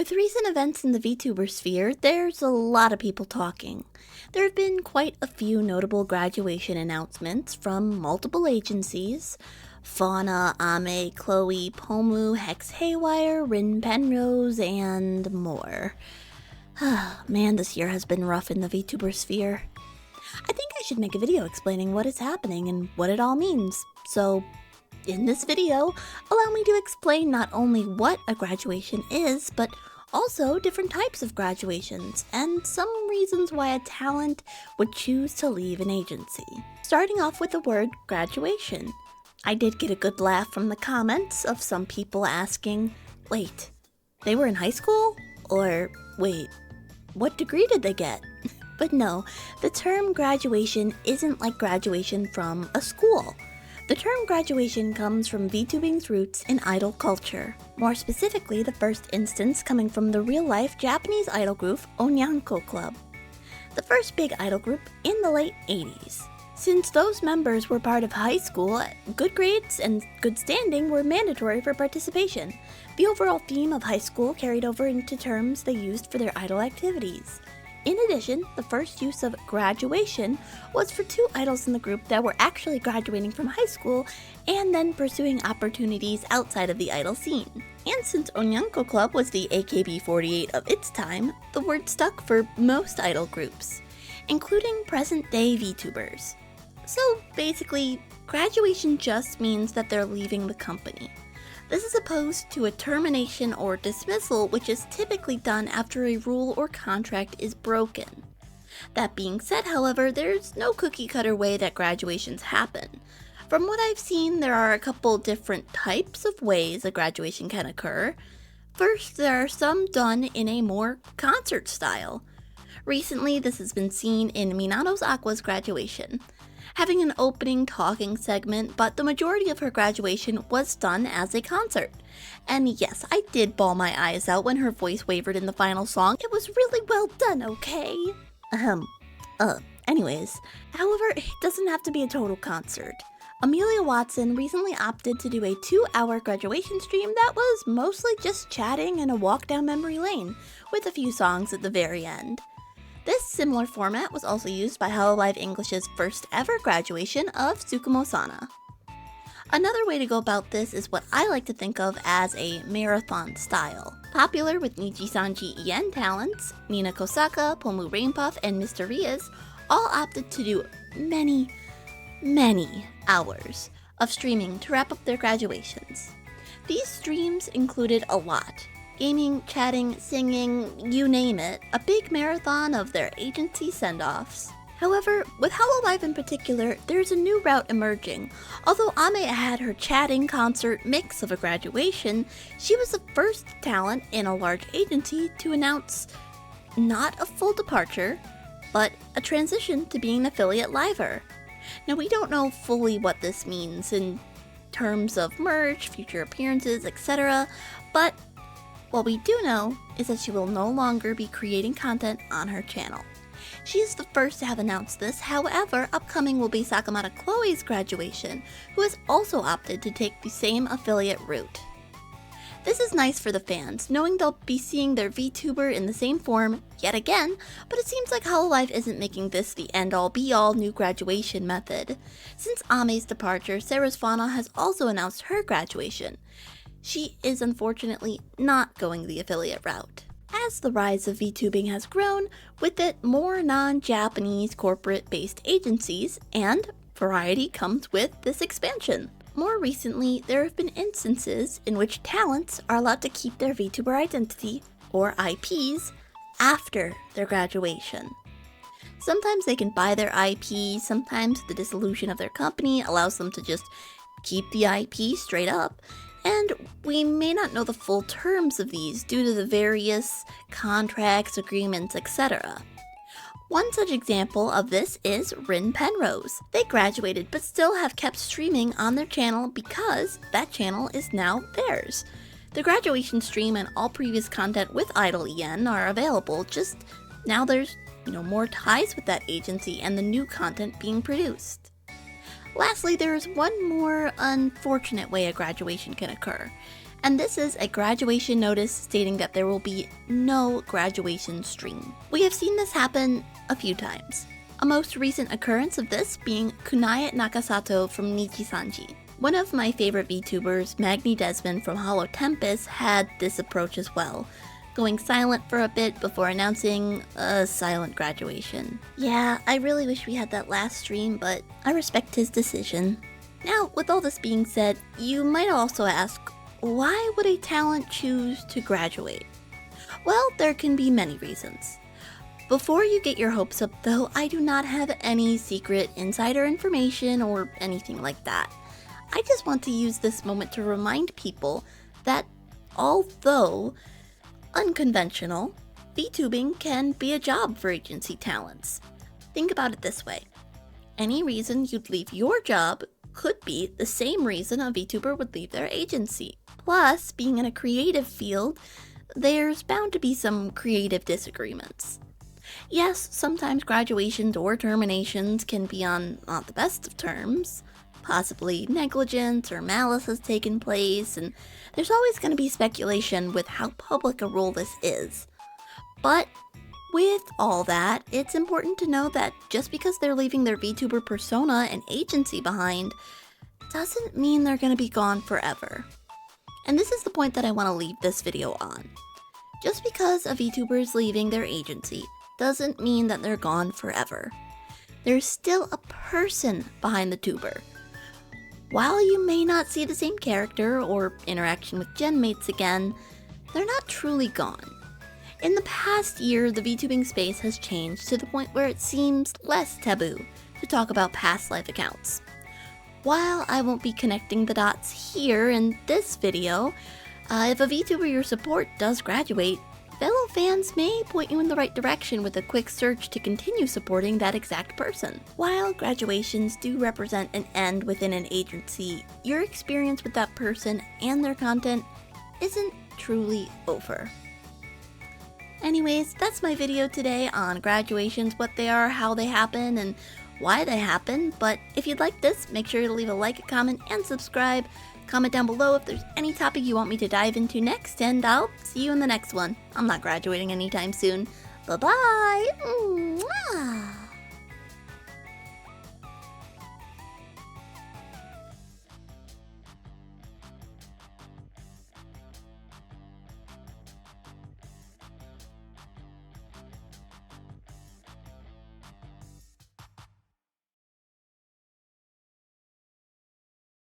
With recent events in the VTuber sphere, there's a lot of people talking. There have been quite a few notable graduation announcements from multiple agencies: Fauna, Ame, Cloe, Pomu, Hex Haywire, Rin Penrose, and more. Man, this year has been rough in the VTuber sphere. I think I should make a video explaining what is happening and what it all means. So, in this video, allow me to explain not only what a graduation is, but also different types of graduations, and some reasons why a talent would choose to leave an agency. Starting off with the word graduation. I did get a good laugh from the comments of some people asking, wait, they were in high school? Or, wait, what degree did they get? But no, the term graduation isn't like graduation from a school. The term graduation comes from VTubing's roots in idol culture. More specifically, the first instance coming from the real-life Japanese idol group Onyanko Club, the first big idol group in the late 80s. Since those members were part of high school, good grades and good standing were mandatory for participation. The overall theme of high school carried over into terms they used for their idol activities. In addition, the first use of graduation was for two idols in the group that were actually graduating from high school and then pursuing opportunities outside of the idol scene. And since Onyanko Club was the AKB48 of its time, the word stuck for most idol groups, including present-day VTubers. So basically, graduation just means that they're leaving the company. This is opposed to a termination or dismissal, which is typically done after a rule or contract is broken. That being said, however, there's no cookie-cutter way that graduations happen. From what I've seen, there are a couple different types of ways a graduation can occur. First, there are some done in a more concert style. Recently, this has been seen in Minato's Aqua's graduation, having an opening talking segment, but the majority of her graduation was done as a concert. And yes, I did bawl my eyes out when her voice wavered in the final song. It was really well done, okay? Anyways. However, it doesn't have to be a total concert. Amelia Watson recently opted to do a 2-hour graduation stream that was mostly just chatting and a walk down memory lane, with a few songs at the very end. This similar format was also used by Hololive English's first ever graduation of Tsukumo-sana. Another way to go about this is what I like to think of as a marathon style. Popular with Nijisanji EN talents, Nina Kosaka, Pomu Rainpuff, and Mr. Rias all opted to do many hours of streaming to wrap up their graduations. These streams included a lot. Gaming, chatting, singing, you name it, a big marathon of their agency send-offs. However, with Hololive in particular, there's a new route emerging. Although Ame had her chatting concert mix of a graduation, she was the first talent in a large agency to announce not a full departure, but a transition to being an affiliate liver. Now, we don't know fully what this means in terms of merch, future appearances, etc., but what we do know is that she will no longer be creating content on her channel. She is the first to have announced this. However, upcoming will be Sakamata Cloe's graduation, who has also opted to take the same affiliate route. This is nice for the fans, knowing they'll be seeing their VTuber in the same form yet again, but it seems like Hololive isn't making this the end-all be-all new graduation method. Since Ame's departure, Ceres Fauna has also announced her graduation. She is unfortunately not going the affiliate route. As the rise of VTubing has grown, with it more non-Japanese corporate-based agencies, and variety comes with this expansion. More recently, there have been instances in which talents are allowed to keep their VTuber identity, or IPs, after their graduation. Sometimes they can buy their IP, sometimes the dissolution of their company allows them to just keep the IP straight up, and we may not know the full terms of these due to the various contracts, agreements, etc. One such example of this is Rin Penrose. They graduated but still have kept streaming on their channel because that channel is now theirs. The graduation stream and all previous content with Idol EN are available, just now there's more ties with that agency and the new content being produced. Lastly, there is one more unfortunate way a graduation can occur, And this is a graduation notice stating that there will be no graduation stream. We have seen this happen a few times. A most recent occurrence of this being Kunai Nakasato from Nijisanji. One of my favorite VTubers, Magni Desmond from Hollow Tempest, had this approach as well, going silent for a bit before announcing a silent graduation. Yeah, I really wish we had that last stream, but I respect his decision. Now, with all this being said, you might also ask, why would a talent choose to graduate? Well, there can be many reasons. Before you get your hopes up though, I do not have any secret insider information or anything like that. I just want to use this moment to remind people that although unconventional, VTubing can be a job for agency talents. Think about it this way. Any reason you'd leave your job could be the same reason a VTuber would leave their agency. Plus, being in a creative field, there's bound to be some creative disagreements. Yes, sometimes graduations or terminations can be on not the best of terms. Possibly negligence or malice has taken place, and there's always going to be speculation with how public a role this is. But with all that, it's important to know that just because they're leaving their VTuber persona and agency behind, doesn't mean they're going to be gone forever. And this is the point that I want to leave this video on. Just because a VTuber is leaving their agency doesn't mean that they're gone forever. There's still a person behind the tuber. While you may not see the same character or interaction with genmates again, they're not truly gone. In the past year, the VTubing space has changed to the point where it seems less taboo to talk about past life accounts. While I won't be connecting the dots here in this video, if a VTuber you support does graduate, fellow fans may point you in the right direction with a quick search to continue supporting that exact person. While graduations do represent an end within an agency, your experience with that person and their content isn't truly over. Anyways, that's my video today on graduations, what they are, how they happen, and why they happen. But if you'd like this, make sure to leave a like, a comment, and subscribe. Comment down below if there's any topic you want me to dive into next, and I'll see you in the next one. I'm not graduating anytime soon. Bye-bye! Mwah!